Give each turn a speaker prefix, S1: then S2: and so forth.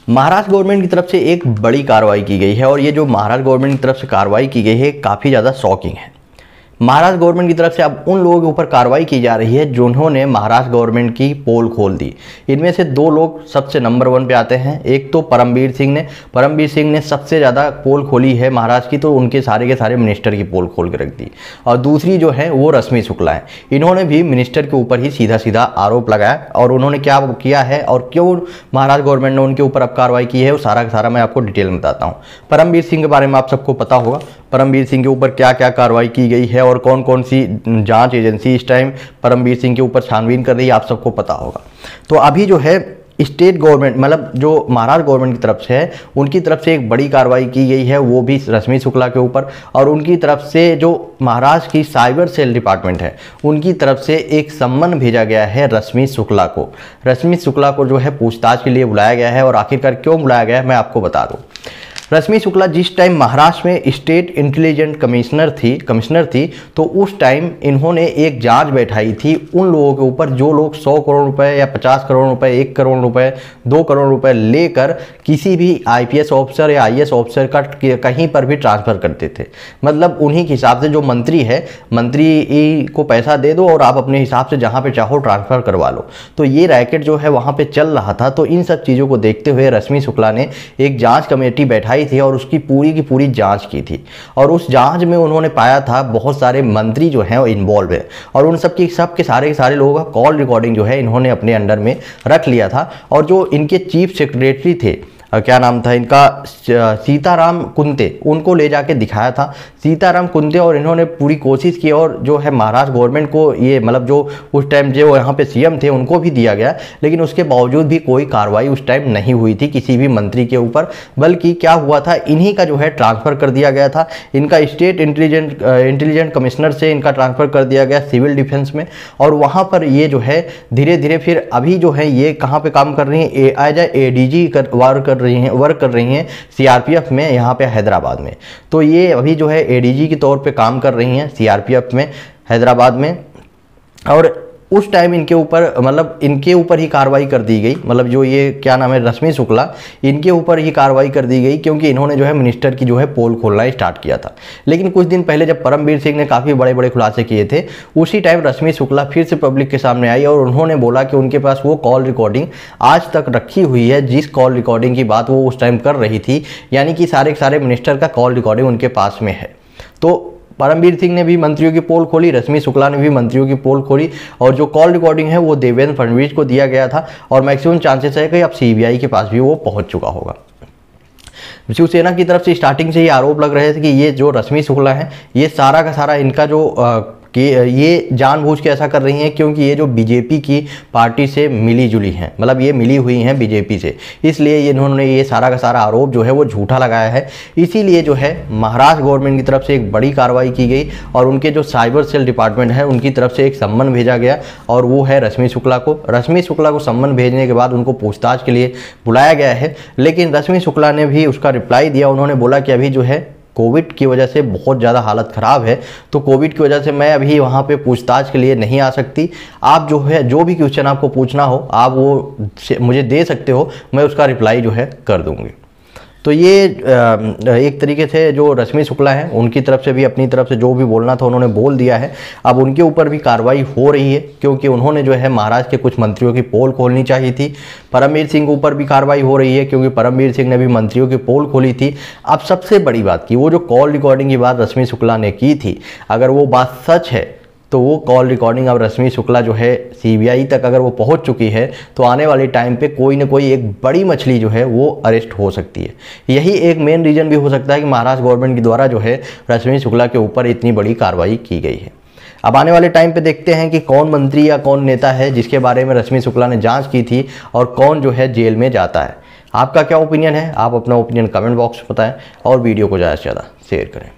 S1: Maharashtra government की तरफ से एक बड़ी कार्रवाई की गई है और ये जो महाराष्ट्र गवर्नमेंट की तरफ से कार्रवाई की गई है काफ़ी ज़्यादा शॉकिंग है। महाराष्ट्र गवर्नमेंट की तरफ से अब उन लोगों के ऊपर कार्रवाई की जा रही है जिन्होंने महाराष्ट्र गवर्नमेंट की पोल खोल दी। इनमें से दो लोग सबसे नंबर 1 पे आते हैं। एक तो परमबीर सिंह ने सबसे ज़्यादा पोल खोली है महाराष्ट्र की, तो उनके सारे के सारे मिनिस्टर की पोल खोल के रख दी। और दूसरी जो है वो रश्मि शुक्ला है। इन्होंने भी मिनिस्टर के ऊपर ही सीधा सीधा आरोप लगाया और उन्होंने क्या किया है और क्यों महाराष्ट्र गवर्नमेंट ने उनके ऊपर अब कार्रवाई की है वो सारा का सारा मैं आपको डिटेल में बताता हूँ। परमबीर सिंह के बारे में आप सबको पता होगा, परमबीर सिंह के ऊपर क्या क्या कार्रवाई की गई है और कौन कौन सी जांच एजेंसी इस टाइम परमबीर सिंह के ऊपर छानबीन कर रही है, आप सबको पता होगा। तो अभी जो है स्टेट गवर्नमेंट मतलब जो महाराष्ट्र गवर्नमेंट की तरफ से है उनकी तरफ से एक बड़ी कार्रवाई की गई है, वो भी रश्मि शुक्ला के ऊपर। और उनकी तरफ से जो महाराष्ट्र की साइबर सेल डिपार्टमेंट है उनकी तरफ से एक सम्मन भेजा गया है रश्मि शुक्ला को। रश्मि शुक्ला को जो है पूछताछ के लिए बुलाया गया है और आखिरकार क्यों बुलाया गया है मैं आपको बता दूँ। रश्मि शुक्ला जिस टाइम महाराष्ट्र में स्टेट इंटेलिजेंस कमिश्नर थी तो उस टाइम इन्होंने एक जांच बैठाई थी उन लोगों के ऊपर जो लोग 100 करोड़ रुपए या 50 करोड़ रुपए, 1 करोड़ रुपए, 2 करोड़ रुपए लेकर किसी भी आईपीएस ऑफिसर या आईएएस ऑफिसर का कहीं पर भी ट्रांसफ़र करते थे। मतलब उन्हीं के हिसाब से जो मंत्री है, मंत्री को पैसा दे दो और आप अपने हिसाब से जहाँ पर चाहो ट्रांसफ़र करवा लो। तो ये रैकेट जो है वहाँ पर चल रहा था। तो इन सब चीज़ों को देखते हुए रश्मि शुक्ला ने एक जाँच कमेटी बैठाई थी और उसकी पूरी की पूरी जांच की थी। और उस जांच में उन्होंने पाया था बहुत सारे मंत्री जो हैं वो इन्वॉल्व है और उन सब के सारे लोगों का कॉल रिकॉर्डिंग जो है इन्होंने अपने अंडर में रख लिया था। और जो इनके चीफ सेक्रेटरी थे, क्या नाम था इनका, सीताराम कुंते, उनको ले जाके दिखाया था सीताराम कुंते। और इन्होंने पूरी कोशिश की और जो है महाराष्ट्र गवर्नमेंट को ये मतलब जो उस टाइम जो यहाँ पे सीएम थे उनको भी दिया गया, लेकिन उसके बावजूद भी कोई कार्रवाई उस टाइम नहीं हुई थी किसी भी मंत्री के ऊपर। बल्कि क्या हुआ था, इन्हीं का जो है ट्रांसफ़र कर दिया गया था। इनका स्टेट इंटेलिजेंस कमिश्नर से इनका ट्रांसफ़र कर दिया गया सिविल डिफेंस में। और वहाँ पर ये जो है धीरे धीरे फिर अभी जो है ये कहाँ पर काम कर रही हैं, एज एडीजी वर्क कर रही हैं सीआरपीएफ में यहाँ पे हैदराबाद में। तो ये अभी जो है एडीजी के तौर पे काम कर रही हैं सीआरपीएफ में हैदराबाद में। और उस टाइम इनके ऊपर ही कार्रवाई कर दी गई, मतलब जो ये क्या नाम है रश्मि शुक्ला, इनके ऊपर ही कार्रवाई कर दी गई क्योंकि इन्होंने जो है मिनिस्टर की जो है पोल खोलना स्टार्ट किया था। लेकिन कुछ दिन पहले जब परमबीर सिंह ने काफ़ी बड़े बड़े खुलासे किए थे उसी टाइम रश्मि शुक्ला फिर से पब्लिक के सामने आई और उन्होंने बोला कि उनके पास वो कॉल रिकॉर्डिंग आज तक रखी हुई है जिस कॉल रिकॉर्डिंग की बात वो उस टाइम कर रही थी, यानी कि सारे के सारे मिनिस्टर का कॉल रिकॉर्डिंग उनके पास में है। तो परमबीर सिंह ने भी मंत्रियों की पोल खोली, रश्मि शुक्ला ने भी मंत्रियों की पोल खोली और जो कॉल रिकॉर्डिंग है वो देवेंद्र फडणवीस को दिया गया था। और मैक्सिमम चांसेस है कि अब सीबीआई के पास भी वो पहुंच चुका होगा। शिवसेना की तरफ से स्टार्टिंग से ये आरोप लग रहे थे कि ये जो रश्मि शुक्ला है ये सारा का सारा इनका जो कि ये जानबूझ के ऐसा कर रही हैं क्योंकि ये जो बीजेपी की पार्टी से मिली जुली हैं, मतलब ये मिली हुई हैं बीजेपी से, इसलिए इन्होंने ये सारा का सारा आरोप जो है वो झूठा लगाया है। इसीलिए जो है महाराष्ट्र गवर्नमेंट की तरफ से एक बड़ी कार्रवाई की गई और उनके जो साइबर सेल डिपार्टमेंट है उनकी तरफ से एक सम्मन भेजा गया और वो है रश्मि शुक्ला को। रश्मि शुक्ला को सम्मन भेजने के बाद उनको पूछताछ के लिए बुलाया गया है, लेकिन रश्मि शुक्ला ने भी उसका रिप्लाई दिया। उन्होंने बोला कि अभी जो है कोविड की वजह से बहुत ज़्यादा हालत ख़राब है, तो कोविड की वजह से मैं अभी वहाँ पे पूछताछ के लिए नहीं आ सकती। आप जो है जो भी क्वेश्चन आपको पूछना हो आप वो मुझे दे सकते हो, मैं उसका रिप्लाई जो है कर दूँगी। तो ये एक तरीके से जो रश्मि शुक्ला हैं उनकी तरफ से भी अपनी तरफ से जो भी बोलना था उन्होंने बोल दिया है। अब उनके ऊपर भी कार्रवाई हो रही है क्योंकि उन्होंने जो है महाराष्ट्र के कुछ मंत्रियों की पोल खोलनी चाहिए थी। परमबीर सिंह के ऊपर भी कार्रवाई हो रही है क्योंकि परमबीर सिंह ने भी मंत्रियों की पोल खोली थी। अब सबसे बड़ी बात की वो जो कॉल रिकॉर्डिंग की बात रश्मि शुक्ला ने की थी, अगर वो बात सच है तो वो कॉल रिकॉर्डिंग अब रश्मि शुक्ला जो है सीबीआई तक अगर वो पहुंच चुकी है तो आने वाले टाइम पे कोई ना कोई एक बड़ी मछली जो है वो अरेस्ट हो सकती है। यही एक मेन रीज़न भी हो सकता है कि महाराष्ट्र गवर्नमेंट के द्वारा जो है रश्मि शुक्ला के ऊपर इतनी बड़ी कार्रवाई की गई है। अब आने वाले टाइम पे देखते हैं कि कौन मंत्री या कौन नेता है जिसके बारे में रश्मि शुक्ला ने जाँच की थी और कौन जो है जेल में जाता है। आपका क्या ओपिनियन है? आप अपना ओपिनियन कमेंट बॉक्स में बताएं और वीडियो को ज़्यादा से ज़्यादा शेयर करें।